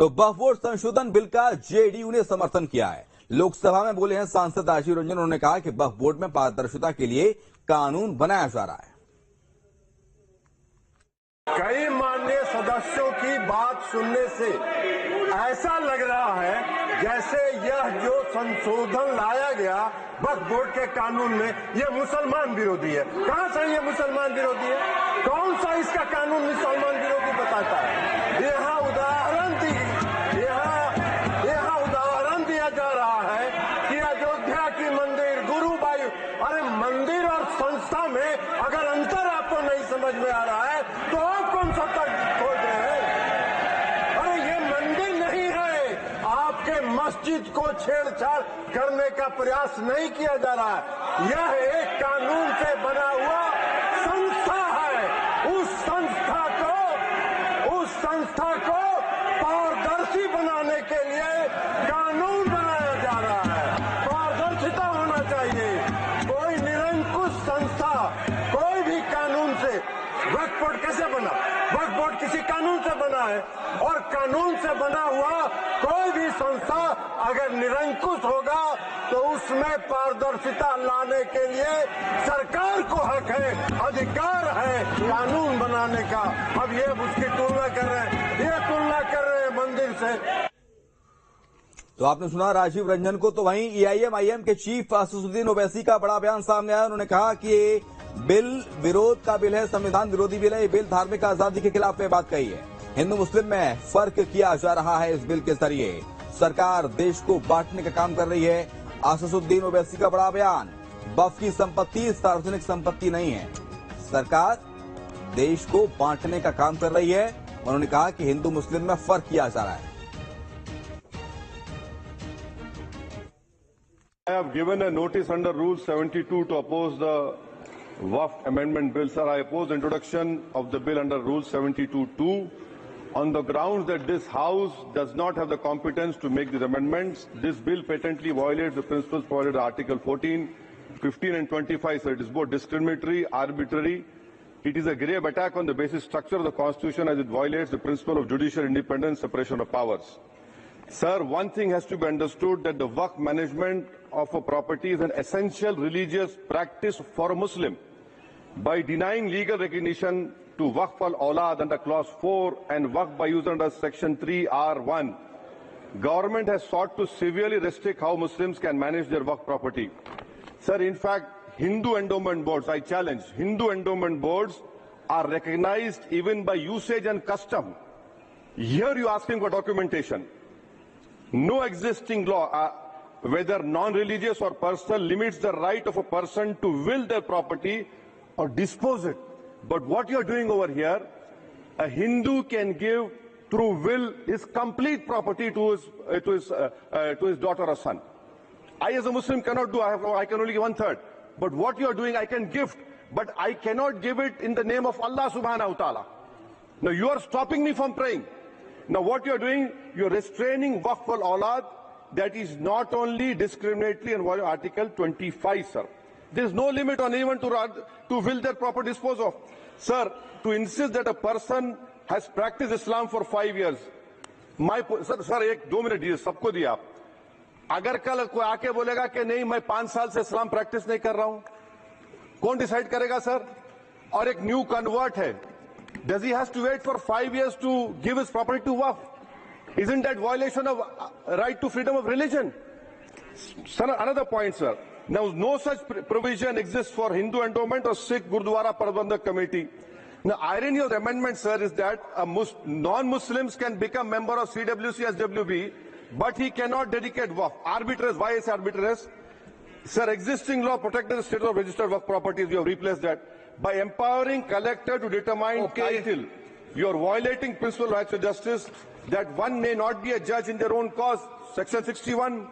तो वक्फ बोर्ड संशोधन बिल का जेडीयू ने समर्थन किया है। लोकसभा में बोले हैं सांसद राजीव रंजन। उन्होंने कहा कि वक्फ बोर्ड में पारदर्शिता के लिए कानून बनाया जा रहा है। कई माननीय सदस्यों की बात सुनने से ऐसा लग रहा है जैसे यह जो संशोधन लाया गया वक्फ बोर्ड के कानून में यह मुसलमान विरोधी है। कहां से यह मुसलमान विरोधी है? कौन सा इसका कानून मुसलमान विरोधी बताता है? यहाँ उदाहरण दिया जा रहा है कि अयोध्या की मंदिर गुरुबाई, अरे मंदिर और संस्था में अगर अंतर आपको नहीं समझ में आ रहा है तो आप कौन सा तर्क खोज रहे हैं? अरे ये मंदिर नहीं है। आपके मस्जिद को छेड़छाड़ करने का प्रयास नहीं किया जा रहा है। यह एक कानून से बना हुआ संस्था है। उस संस्था को पारदर्शी बनाने के लिए कानून बनाया जा रहा है। पारदर्शिता होना चाहिए। कोई निरंकुश संस्था कोई भी कानून से, वक्फ बोर्ड कैसे बना? वक्फ बोर्ड किसी कानून से बना है और कानून से बना हुआ कोई भी संस्था अगर निरंकुश होगा तो उसमें पारदर्शिता लाने के लिए सरकार को हक है, अधिकार है कानून बनाने का। अब ये उसकी तुलना कर रहे हैं मंदिर से। तो आपने सुना राजीव रंजन को। तो वहीं एआईएम के चीफ असदुद्दीन ओवैसी का बड़ा बयान सामने आया। उन्होंने कहा कि ये बिल विरोध का बिल है, संविधान विरोधी बिल है। ये बिल धार्मिक आजादी के खिलाफ में बात कही है। हिंदू मुस्लिम में फर्क किया जा रहा है। इस बिल के जरिए सरकार देश को बांटने का काम कर रही है। असदुद्दीन ओवैसी का बड़ा बयान, वक्फ की संपत्ति सार्वजनिक संपत्ति नहीं है, सरकार देश को बांटने का काम कर रही है। उन्होंने कहा कि हिंदू मुस्लिम में फर्क किया जा रहा है। I have given a notice under Rule 72 to oppose the Waqf Amendment Bill. Sir, I oppose the introduction of the bill under Rule 72(2) on the grounds that this House does not have the competence to make these amendments. This bill patently violates the principles provided in Article 14, 15 and 25. Sir, it is both discriminatory, arbitrary. It is a grave attack on the basic structure of the Constitution as it violates the principle of judicial independence, separation of powers. Sir, one thing has to be understood, that the Waqf management of a property is an essential religious practice for a Muslim. By denying legal recognition to Waqf al-Awlad under Clause 4 and Waqf by use under Section 3(r)(1), government has sought to severely restrict how Muslims can manage their Waqf property. Sir, in fact, Hindu endowment boards, I challenge, Hindu endowment boards are recognized even by usage and custom. Here you are asking for documentation. No existing law, whether non-religious or personal, limits the right of a person to will their property or dispose it. But what you are doing over here, a Hindu can give through will his complete property to his daughter or son. I as a Muslim cannot do, I can only give 1/3. But what you are doing, I can gift, but I cannot give it in the name of Allah subhanahu wa ta'ala. Now you are stopping me from praying. Now what you are doing, you are restraining Waqf al-Awlad. That is not only discriminatory and violating Article 25, sir. There is no limit on anyone to will their property dispose of. Sir, to insist that a person has practiced Islam for 5 years, sir, एक 2 minute दिए, सबको दिया आप। अगर कल कोई आके बोलेगा कि नहीं मैं 5 साल से इस्लाम प्रैक्टिस नहीं कर रहा हूं, कौन डिसाइड करेगा सर? और एक न्यू कन्वर्ट है, does he has to wait for 5 years to give his property to Waqf? Isn't that violation of right to freedom of religion? Sir, another point, sir. Now, no such provision exists for Hindu endowment or Sikh Gurdwara Prabandhak Committee. The irony of the amendment, sir, is that non-Muslims can become member of CWC as WB, but he cannot dedicate Waqf. Arbitrary. Why is arbitrary? Sir, existing law protected the status of registered Waqf properties. You have replaced that. By empowering collector to determine title, you are violating principle of rights of justice, that one may not be a judge in their own cause. Section 61.